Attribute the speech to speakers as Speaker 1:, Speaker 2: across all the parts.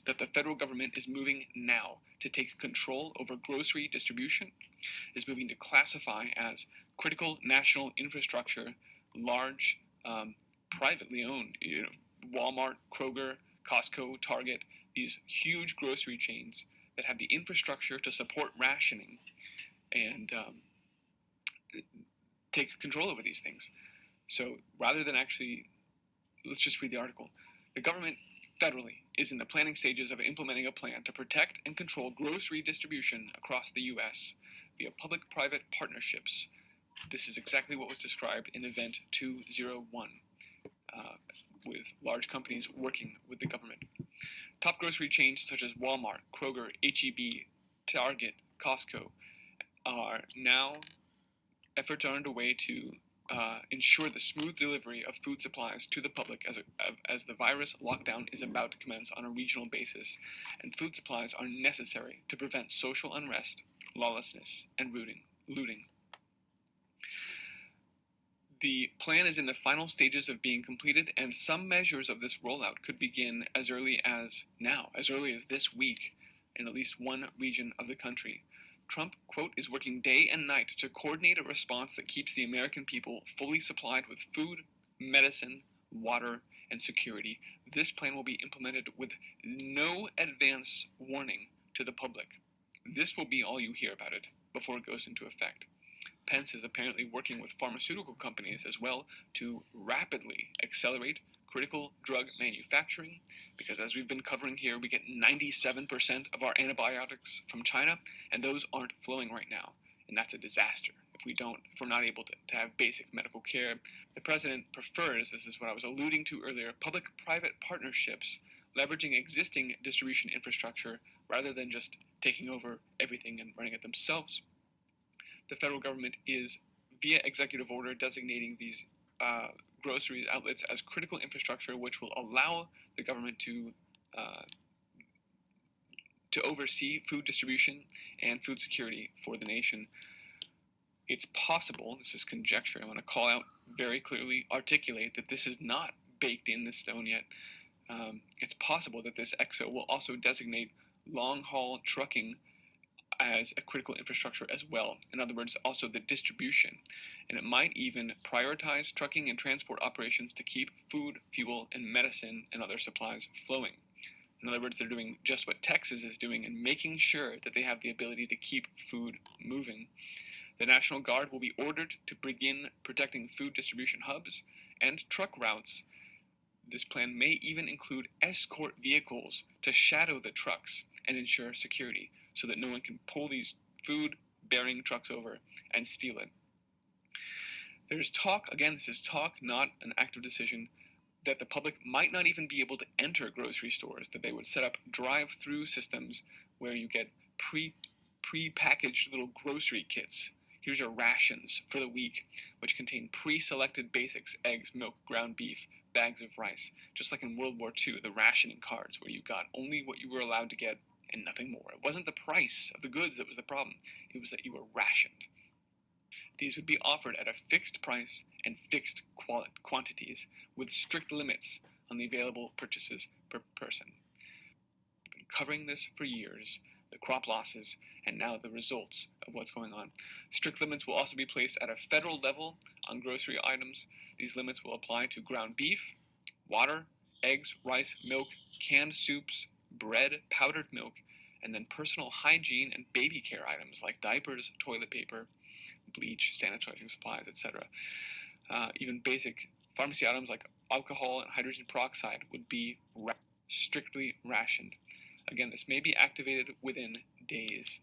Speaker 1: that the federal government is moving now to take control over grocery distribution, is moving to classify as critical national infrastructure large, privately owned, Walmart, Kroger, Costco, Target, these huge grocery chains that have the infrastructure to support rationing and take control over these things. So rather than actually, let's just read the article. The government federally is in the planning stages of implementing a plan to protect and control grocery distribution across the U.S. via public-private partnerships. This is exactly what was described in Event 201, with large companies working with the government. Top grocery chains such as Walmart, Kroger, H-E-B, Target, Costco are now, efforts are underway to ensure the smooth delivery of food supplies to the public as the virus lockdown is about to commence on a regional basis, and food supplies are necessary to prevent social unrest, lawlessness, and looting. The plan is in the final stages of being completed, and some measures of this rollout could begin as early as now, as early as this week, in at least one region of the country. Trump, quote, is working day and night to coordinate a response that keeps the American people fully supplied with food, medicine, water, and security. This plan will be implemented with no advance warning to the public. This will be all you hear about it before it goes into effect. Pence is apparently working with pharmaceutical companies as well to rapidly accelerate critical drug manufacturing, because as we've been covering here, we get 97% of our antibiotics from China, and those aren't flowing right now, and that's a disaster if we're not able to have basic medical care. The president prefers, this is what I was alluding to earlier, public-private partnerships, leveraging existing distribution infrastructure rather than just taking over everything and running it themselves. The federal government is, via executive order, designating these grocery outlets as critical infrastructure, which will allow the government to oversee food distribution and food security for the nation. It's possible, this is conjecture, I want to call out very clearly, articulate that this is not baked in the stone yet. It's possible that this EXO will also designate long-haul trucking as a critical infrastructure as well. In other words, also the distribution. And it might even prioritize trucking and transport operations to keep food, fuel, and medicine and other supplies flowing. In other words, they're doing just what Texas is doing and making sure that they have the ability to keep food moving. The National Guard will be ordered to begin protecting food distribution hubs and truck routes. This plan may even include escort vehicles to shadow the trucks and ensure security, so that no one can pull these food-bearing trucks over and steal it. There's talk, again, this is talk, not an active decision, that the public might not even be able to enter grocery stores, that they would set up drive-through systems where you get pre-packaged little grocery kits. Here's your rations for the week, which contain pre-selected basics, eggs, milk, ground beef, bags of rice, just like in World War II, the rationing cards, where you got only what you were allowed to get and nothing more. It wasn't the price of the goods that was the problem. It was that you were rationed. These would be offered at a fixed price and fixed quantities, with strict limits on the available purchases per person. We've been covering this for years, the crop losses, and now the results of what's going on. Strict limits will also be placed at a federal level on grocery items. These limits will apply to ground beef, water, eggs, rice, milk, canned soups, bread, powdered milk, and then personal hygiene and baby care items like diapers, toilet paper, bleach, sanitizing supplies, etc. Even basic pharmacy items like alcohol and hydrogen peroxide would be strictly rationed. Again, this may be activated within days.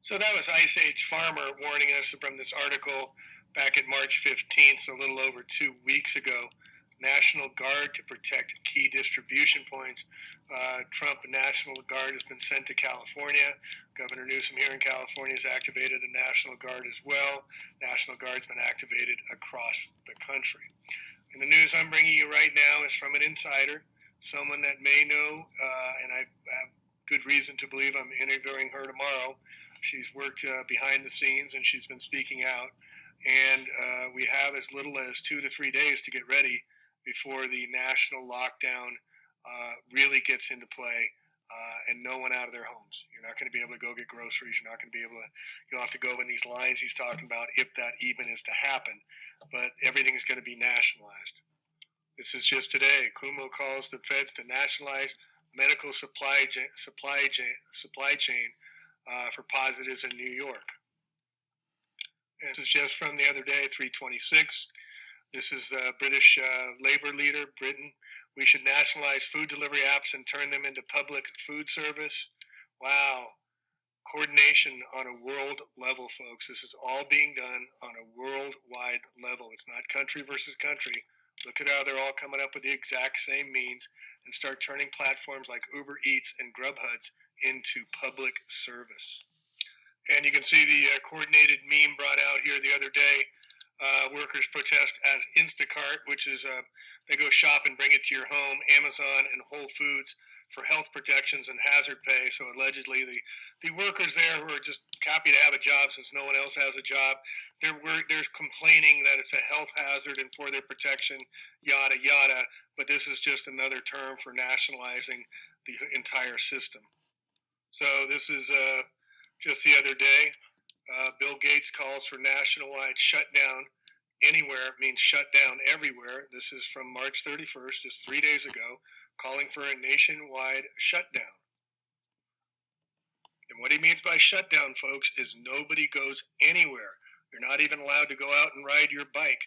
Speaker 2: So that was Ice Age Farmer warning us from this article back at March 15th, so a little over 2 weeks ago. National Guard to protect key distribution points. Trump National Guard has been sent to California. Governor Newsom here in California has activated the National Guard as well. National Guard's been activated across the country. And the news I'm bringing you right now is from an insider, someone that may know, and I have good reason to believe I'm interviewing her tomorrow. She's worked behind the scenes and she's been speaking out. And we have as little as 2 to 3 days to get ready before the national lockdown really gets into play, and no one out of their homes. You're not going to be able to go get groceries. You're not going to be able to. You'll have to go in these lines he's talking about, if that even is to happen. But everything is going to be nationalized. This is just today. Cuomo calls the feds to nationalize medical supply chain for positives in New York. And this is just from the other day, 326. This is the British Labour leader, Britain. We should nationalize food delivery apps and turn them into public food service. Wow. Coordination on a world level, folks. This is all being done on a worldwide level. It's not country versus country. Look at how they're all coming up with the exact same means and start turning platforms like Uber Eats and Grubhub into public service. And you can see the coordinated meme brought out here the other day. Workers protest as Instacart, which is they go shop and bring it to your home, Amazon and Whole Foods for health protections and hazard pay. So allegedly the workers there who are just happy to have a job since no one else has a job, they're complaining that it's a health hazard and for their protection, yada, yada. But this is just another term for nationalizing the entire system. So this is just the other day, Bill Gates calls for nationwide shutdown anywhere means shut down everywhere. This is from March 31st, just 3 days ago, calling for a nationwide shutdown. And what he means by shutdown, folks, is nobody goes anywhere. You're not even allowed to go out and ride your bike.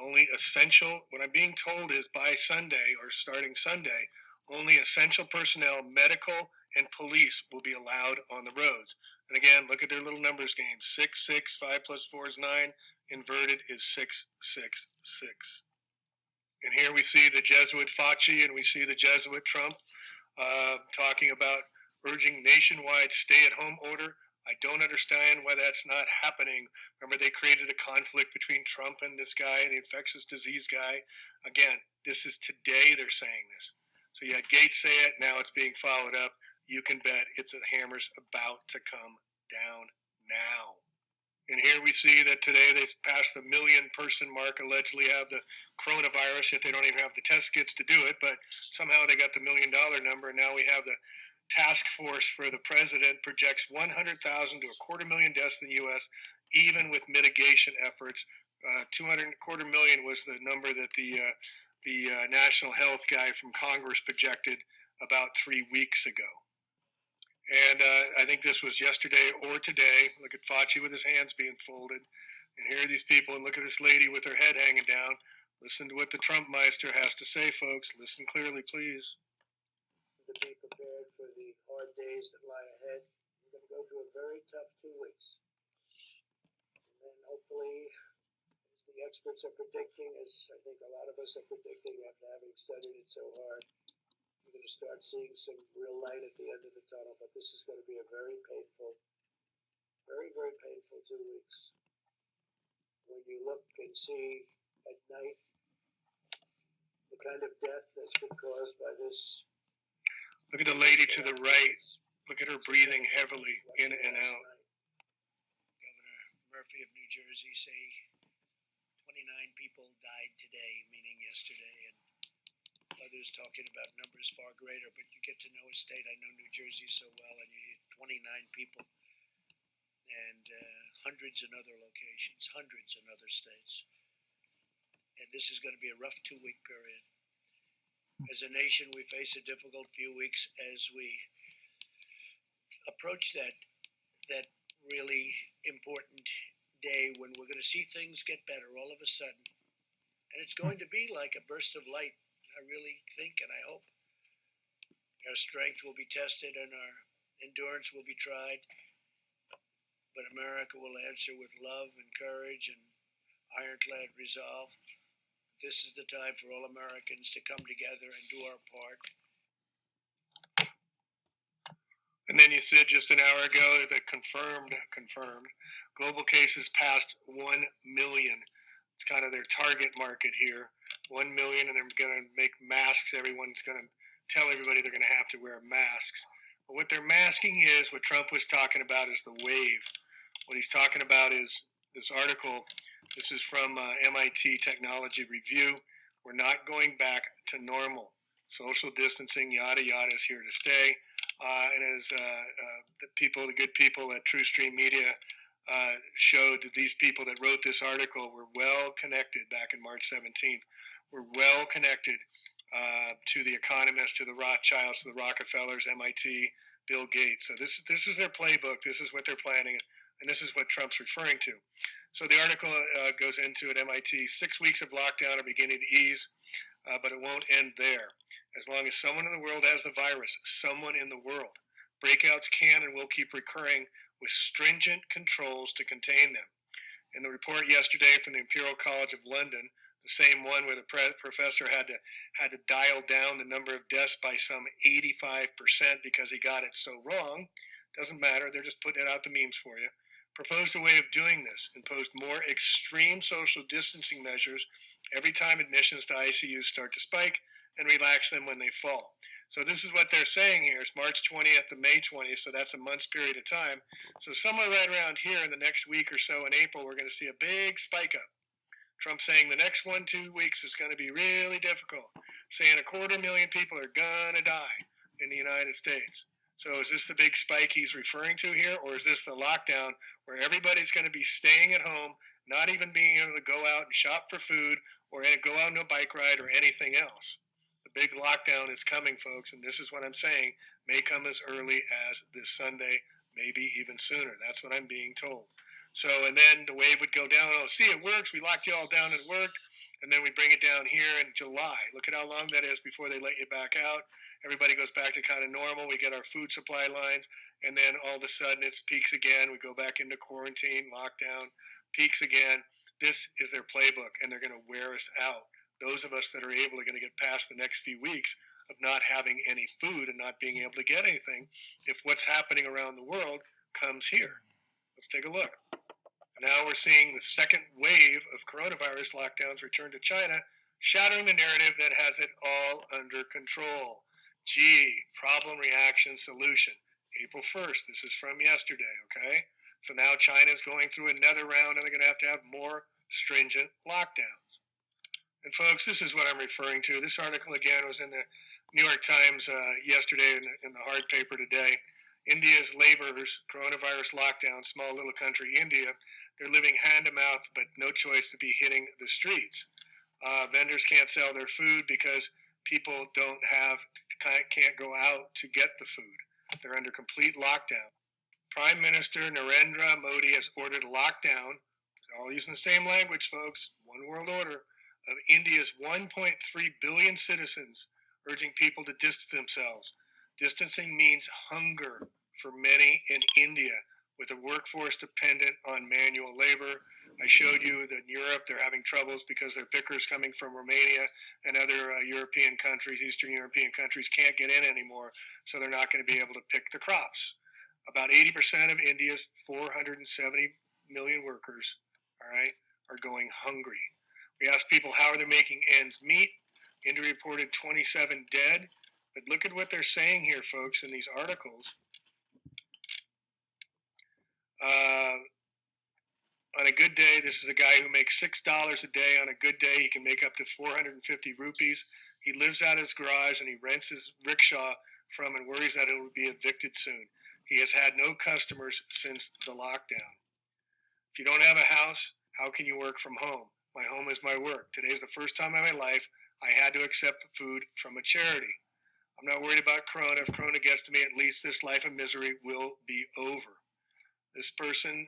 Speaker 2: Only essential, what I'm being told is by Sunday or starting Sunday, only essential personnel, medical, and police will be allowed on the roads. And again, look at their little numbers game. 6, 6, 5 plus 4 is 9. Inverted is 6, 6, 6. And here we see the Jesuit Fauci and we see the Jesuit Trump talking about urging nationwide stay-at-home order. I don't understand why that's not happening. Remember, they created a conflict between Trump and this guy, the infectious disease guy. Again, this is today they're saying this. So you had Gates say it, now it's being followed up. You can bet the hammer's about to come down now. And here we see that today they passed the 1 million person mark, allegedly have the coronavirus, yet they don't even have the test kits to do it. But somehow they got the $1 million number, and now we have the task force for the president projects 100,000 to 250,000 deaths in the U.S., even with mitigation efforts. 250,000 was the number that the national health guy from Congress projected about 3 weeks ago. And I think this was yesterday or today. Look at Fauci with his hands being folded. And here are these people, and look at this lady with her head hanging down. Listen to what the Trump Meister has to say, folks. Listen clearly, please.
Speaker 3: To be prepared for the hard days that lie ahead. We're going to go through a very tough 2 weeks. And then hopefully, as the experts are predicting, as I think a lot of us are predicting after having studied it so hard, we're going to start seeing some real light at the end of the tunnel. But this is going to be a very painful, very, very painful 2 weeks. When you look and see at night the kind of death that's been caused by this.
Speaker 2: Look at the lady to the right. Look at her breathing heavily in and out.
Speaker 3: Governor Murphy of New Jersey say 29 people died today, meaning yesterday, and others talking about numbers far greater. But you get to know a state. I know New Jersey so well, and you hit 29 people, and hundreds in other locations, hundreds in other states. And this is going to be a rough 2-week period. As a nation, we face a difficult few weeks as we approach that really important day when we're going to see things get better all of a sudden. And it's going to be like a burst of light, I really think and I hope. Our strength will be tested and our endurance will be tried. But America will answer with love and courage and ironclad resolve. This is the time for all Americans to come together and do our part.
Speaker 2: And then you said just an hour ago that confirmed, global cases passed 1 million. It's kind of their target market here, 1 million, and they're going to make masks. Everyone's going to tell everybody they're going to have to wear masks. But what they're masking is what Trump was talking about is the wave. What he's talking about is this article. This is from MIT Technology Review. We're not going back to normal. Social distancing, yada yada, is here to stay. And as the good people at True Stream Media showed, that these people that wrote this article were well connected back in March 17th, were well connected to the economists, to the Rothschilds, to the Rockefellers, MIT, Bill Gates. So this is their playbook. This is what they're planning, and this is what Trump's referring to. So the article goes into, at MIT, 6 weeks of lockdown are beginning to ease, but it won't end there. As long as someone in the world has the virus, someone in the world, breakouts can and will keep recurring with stringent controls to contain them. In the report yesterday from the Imperial College of London, the same one where the professor had to dial down the number of deaths by some 85% because he got it so wrong. Doesn't matter, they're just putting it out the memes for you. Proposed a way of doing this, imposed more extreme social distancing measures every time admissions to ICUs start to spike, and relax them when they fall. So this is what they're saying here. It's March 20th to May 20th, so that's a month's period of time. So somewhere right around here in the next week or so in April, we're going to see a big spike up. Trump saying the next 1-2 weeks is going to be really difficult, saying 250,000 people are going to die in the United States. So is this the big spike he's referring to here, or is this the lockdown where everybody's going to be staying at home, not even being able to go out and shop for food or go out on a bike ride or anything else? The big lockdown is coming, folks, and this is what I'm saying, may come as early as this Sunday, maybe even sooner. That's what I'm being told. So, and then the wave would go down. Oh, see, it works. We locked you all down and it worked. And then we bring it down here in July. Look at how long that is before they let you back out. Everybody goes back to kind of normal. We get our food supply lines. And then all of a sudden it peaks again. We go back into quarantine, lockdown, peaks again. This is their playbook, and they're going to wear us out. Those of us that are able are going to get past the next few weeks of not having any food and not being able to get anything if what's happening around the world comes here. Let's take a look. Now we're seeing the second wave of coronavirus lockdowns return to China, shattering the narrative that has it all under control. Problem, reaction, solution. April 1st, this is from yesterday, okay? So now China's going through another round, and they're going to have more stringent lockdowns. And folks, this is what I'm referring to. This article, again, was in the New York Times yesterday, in the hard paper today. India's laborers, coronavirus lockdown, small little country India, they're living hand to mouth, but no choice to be hitting the streets. Vendors can't sell their food because people can't go out to get the food. They're under complete lockdown. Prime Minister Narendra Modi has ordered a lockdown, all using the same language, folks, one world order, of India's 1.3 billion citizens, urging people to distance themselves. Distancing means hunger for many in India, with a workforce dependent on manual labor. I showed you that in Europe they're having troubles because their pickers coming from Romania and other European countries, Eastern European countries, can't get in anymore, so they're not going to be able to pick the crops. About 80% of India's 470 million workers, all right, are going hungry. We asked people how are they making ends meet. India reported 27 dead, but look at what they're saying here, folks, in these articles. On a good day, this is a guy who makes $6 a day. On a good day, he can make up to 450 rupees. He lives out of his garage and he rents his rickshaw from and worries that it will be evicted soon. He has had no customers since the lockdown. If you don't have a house, how can you work from home? My home is my work. Today is the first time in my life I had to accept food from a charity. I'm not worried about Corona. If Corona gets to me, at least this life of misery will be over. This person,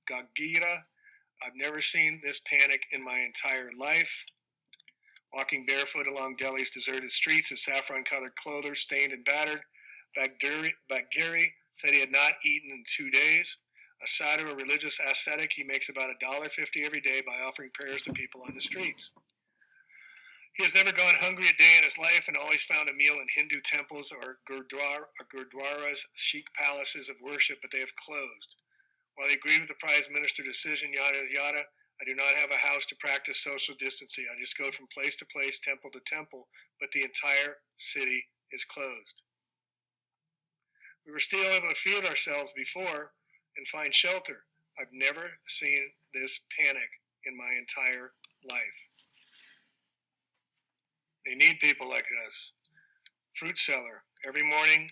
Speaker 2: Gagira, I've never seen this panic in my entire life. Walking barefoot along Delhi's deserted streets in saffron-colored clothes, stained and battered. Bagheri said he had not eaten in 2 days. A sadhu, a religious ascetic, he makes about $1.50 every day by offering prayers to people on the streets. He has never gone hungry a day in his life and always found a meal in Hindu temples or gurdwaras, chic palaces of worship, but they have closed. While he agreed with the Prime Minister's decision, yada, yada, I do not have a house to practice social distancing. I just go from place to place, temple to temple, but the entire city is closed. We were still able to feed ourselves before and find shelter. I've never seen this panic in my entire life. They need people like us. fruit seller. Every morning,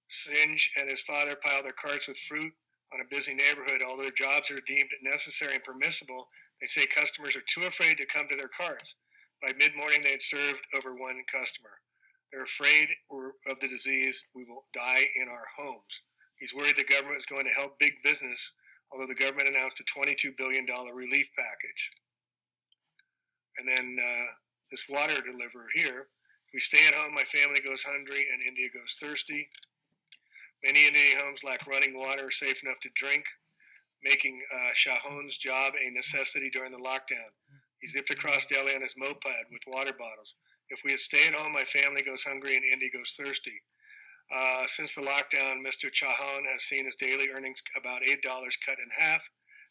Speaker 2: Singe and his father pile their carts with fruit on a busy neighborhood. Although their jobs are deemed necessary and permissible, they say customers are too afraid to come to their carts. By mid-morning, they had served over one customer. They're afraid of the disease. We will die in our homes. He's worried the government is going to help big business, although the government announced a $22 billion relief package. And then this water deliverer here. We stay at home, my family goes hungry, and India goes thirsty. Many Indian homes lack running water safe enough to drink, making Shahon's job a necessity during the lockdown. He zipped across Delhi on his moped with water bottles. If we stay at home, my family goes hungry and India goes thirsty. Since the lockdown, Mr. Chauhan has seen his daily earnings about $8 cut in half.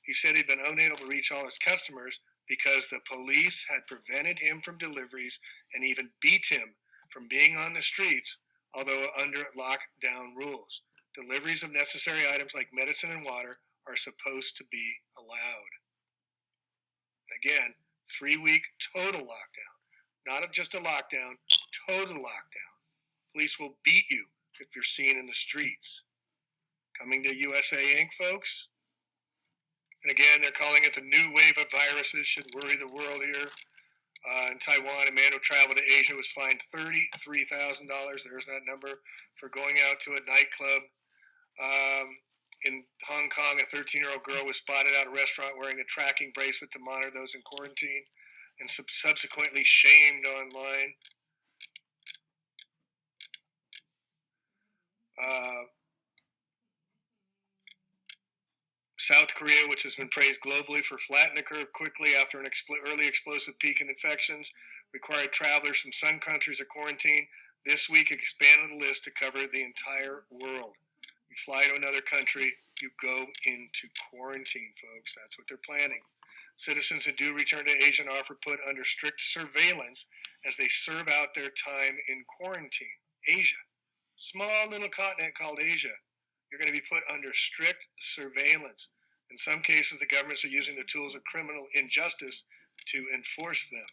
Speaker 2: He said he'd been unable to reach all his customers because the police had prevented him from deliveries and even beat him from being on the streets, although under lockdown rules. Deliveries of necessary items like medicine and water are supposed to be allowed. Again, 3-week total lockdown. Not just a lockdown, total lockdown. Police will beat you if you're seen in the streets. Coming to USA Inc., folks. And again, they're calling it the new wave of viruses, should worry the world here. In Taiwan, a man who traveled to Asia was fined $33,000. There's that number for going out to a nightclub. In Hong Kong, a 13-year-old girl was spotted at a restaurant wearing a tracking bracelet to monitor those in quarantine and subsequently shamed online. South Korea, which has been praised globally for flattening the curve quickly after an early explosive peak in infections, required travelers from some countries of quarantine. This week expanded the list to cover the entire world. You fly to another country, you go into quarantine, folks. That's what they're planning. Citizens who do return to Asia are often put under strict surveillance as they serve out their time in quarantine. Asia, small little continent called Asia. You're going to be put under strict surveillance. In some cases, the governments are using the tools of criminal injustice to enforce them.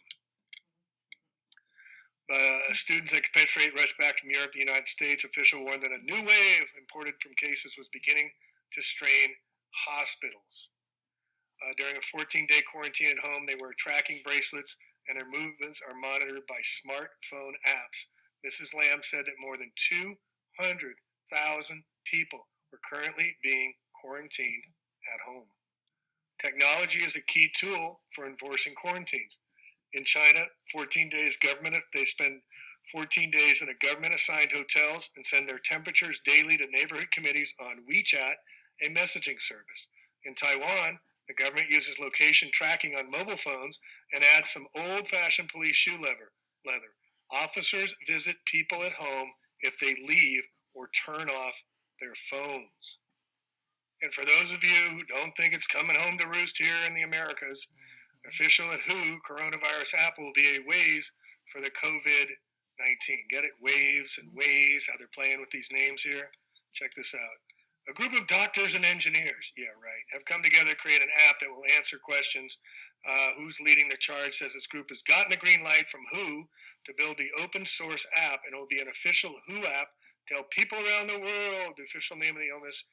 Speaker 2: Students that capitulate rushed back from Europe to the United States. Official warned that a new wave imported from cases was beginning to strain hospitals. During a 14-day quarantine at home, they wear tracking bracelets and their movements are monitored by smartphone apps. Mrs. Lamb said that more than 200,000 people are currently being quarantined at home. Technology is a key tool for enforcing quarantines. In China, they spend 14 days in a government-assigned hotels and send their temperatures daily to neighborhood committees on WeChat, a messaging service. In Taiwan, the government uses location tracking on mobile phones and adds some old-fashioned police shoe leather. Officers visit people at home if they leave or turn off their phones. And for those of you who don't think it's coming home to roost here in the Americas, official at WHO, coronavirus app will be a Waze for the COVID-19. Get it? Waves and Waze, how they're playing with these names here. Check this out. A group of doctors and engineers, have come together to create an app that will answer questions. Who's leading the charge says this group has gotten a green light from WHO to build the open source app, and it will be an official WHO app to help people around the world, the official name of the illness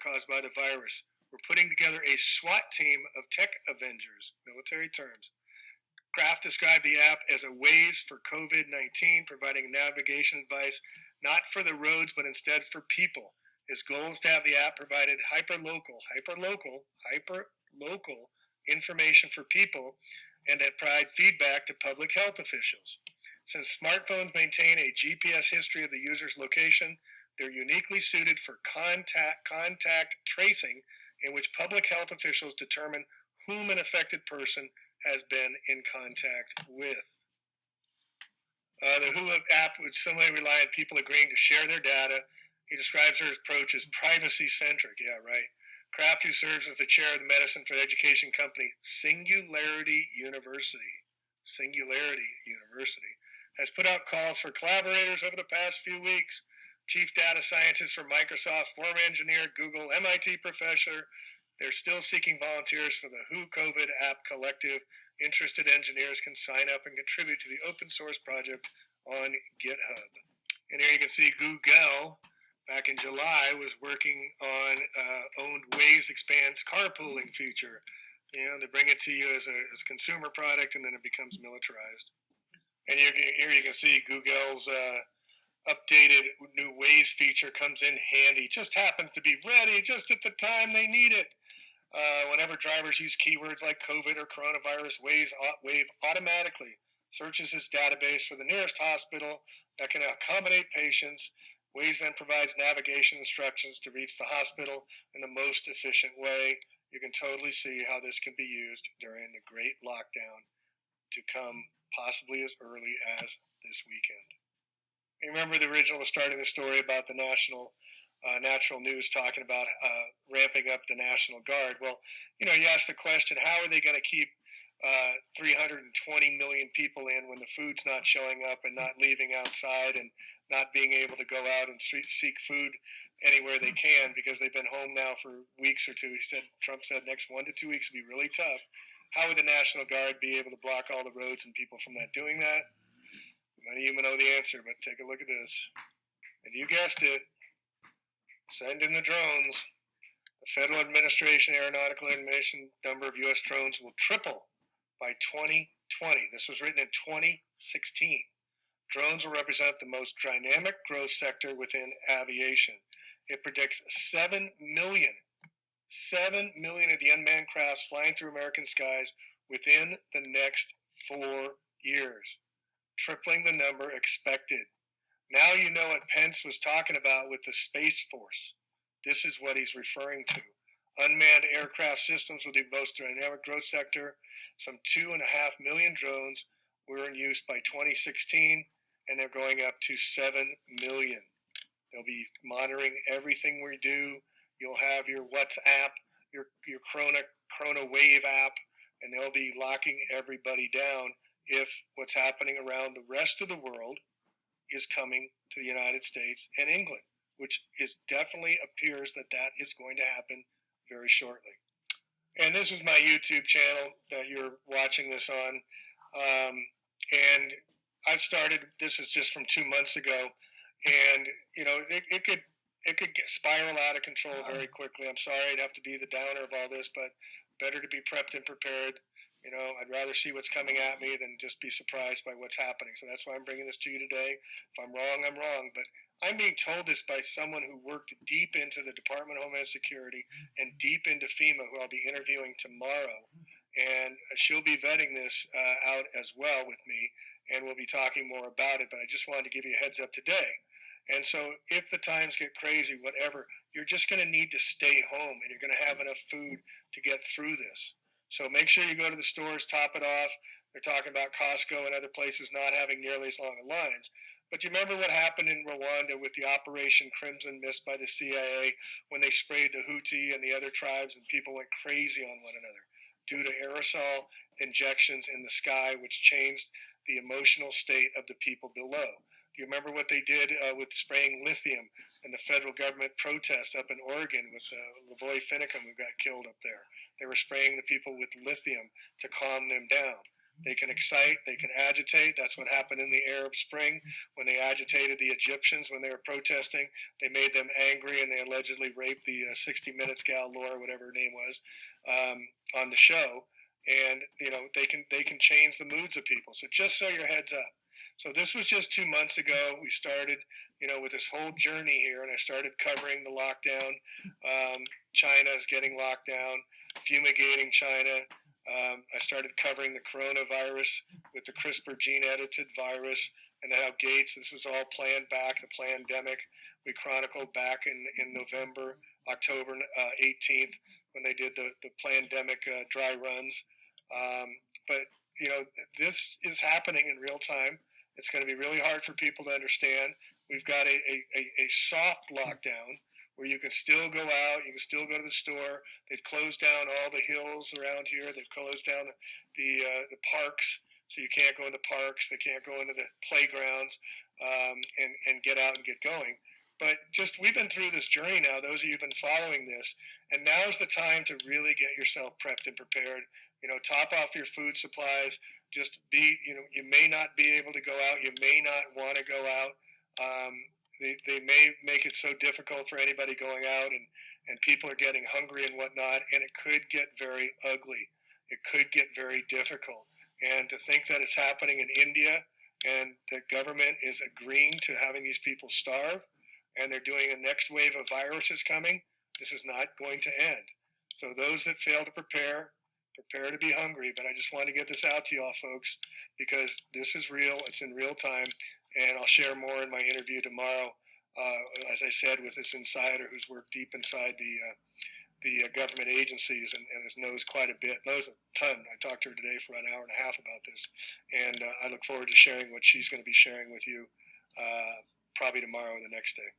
Speaker 2: caused by the virus. We're putting together a SWAT team of tech avengers, military terms. Kraft described the app as a Waze for COVID-19, providing navigation advice not for the roads, but instead for people. His goal is to have the app provided hyper-local information for people and to provide feedback to public health officials. Since smartphones maintain a GPS history of the user's location, they're uniquely suited for contact tracing, in which public health officials determine whom an affected person has been in contact with. The WHO app would similarly rely on people agreeing to share their data. He describes her approach as privacy-centric. Kraft, who serves as the chair of the medicine for the education company Singularity University, has put out calls for collaborators over the past few weeks. Chief data scientist for Microsoft, former engineer at Google, MIT professor. They're still seeking volunteers for the WHO COVID app collective. Interested engineers can sign up and contribute to the open source project on GitHub. And here you can see Google back in July was working on owned Waze expands carpooling feature. You know, they bring it to you as a consumer product, and then it becomes militarized. And here you can see Google's updated new Waze feature comes in handy. Just happens to be ready just at the time they need it. Whenever drivers use keywords like COVID or coronavirus, Waze automatically searches its database for the nearest hospital that can accommodate patients. Waze then provides navigation instructions to reach the hospital in the most efficient way. You can totally see how this can be used during the great lockdown to come possibly as early as this weekend. You remember the original starting the story about the natural news talking about ramping up the National Guard. Well, you know, you ask the question, how are they going to keep 320 million people in when the food's not showing up and not leaving outside and not being able to go out and seek food anywhere they can because they've been home now for weeks or two. Trump said next 1 to 2 weeks will be really tough. How would the National Guard be able to block all the roads and people from not doing that? Many of you know the answer, but take a look at this. And you guessed it. Send in the drones. The Federal Administration Aeronautical Administration number of U.S. drones will triple by 2020. This was written in 2016. Drones will represent the most dynamic growth sector within aviation. It predicts 7 million of the unmanned crafts flying through American skies within the next 4 years, tripling the number expected. Now you know what Pence was talking about with the Space Force. This is what he's referring to. Unmanned aircraft systems will be the most dynamic growth sector. Some 2.5 million drones were in use by 2016, and they're going up to 7 million. They'll be monitoring everything we do. You'll have your WhatsApp, your Corona Wave app, and they'll be locking everybody down if what's happening around the rest of the world is coming to the United States and England, which is definitely appears that is going to happen very shortly. And this is my YouTube channel that you're watching this on. And I've started, this is just from 2 months ago, and you know, it could spiral out of control very quickly. I'm sorry I'd have to be the downer of all this, but better to be prepped and prepared. You know, I'd rather see what's coming at me than just be surprised by what's happening. So that's why I'm bringing this to you today. If I'm wrong, I'm wrong. But I'm being told this by someone who worked deep into the Department of Homeland Security and deep into FEMA, who I'll be interviewing tomorrow. And she'll be vetting this out as well with me, and we'll be talking more about it. But I just wanted to give you a heads up today. And so if the times get crazy, whatever, you're just going to need to stay home, and you're going to have enough food to get through this. So make sure you go to the stores, top it off. They're talking about Costco and other places not having nearly as long lines. But you remember what happened in Rwanda with the Operation Crimson Mist by the CIA when they sprayed the Houthi and the other tribes and people went crazy on one another due to aerosol injections in the sky, which changed the emotional state of the people below. Do you remember what they did with spraying lithium and the federal government protest up in Oregon with Lavoy Finicum, who got killed up there? They were spraying the people with lithium to calm them down. They can excite, they can agitate. That's what happened in the Arab Spring when they agitated the Egyptians when they were protesting. They made them angry, and they allegedly raped the 60 Minutes gal, Laura, whatever her name was, on the show. And you know, they can change the moods of people. So just so your heads up. So this was just 2 months ago. We started, you know, with this whole journey here, and I started covering the lockdown. China is getting locked down, fumigating China. I started covering the coronavirus with the CRISPR gene-edited virus, and how Gates, this was all planned back, the pandemic. We chronicled back in November, October 18th, when they did the pandemic dry runs. But, you know, this is happening in real time. It's going to be really hard for people to understand. We've got a soft lockdown where you can still go out, you can still go to the store. They've closed down all the hills around here. They've closed down the parks, so you can't go in the parks. They can't go into the playgrounds and get out and get going. But just we've been through this journey now, those of you who've been following this, and now's the time to really get yourself prepped and prepared. You know, top off your food supplies. Just be, you know, you may not be able to go out. You may not want to go out. They may make it so difficult for anybody going out, and people are getting hungry and whatnot, and it could get very ugly. It could get very difficult. And to think that it's happening in India and the government is agreeing to having these people starve and they're doing a next wave of viruses coming, this is not going to end. So those that fail to prepare to be hungry. But I just want to get this out to y'all folks because this is real. It's in real time. And I'll share more in my interview tomorrow, as I said, with this insider who's worked deep inside the government agencies and knows quite a bit, knows a ton. I talked to her today for an hour and a half about this, and I look forward to sharing what she's going to be sharing with you probably tomorrow or the next day.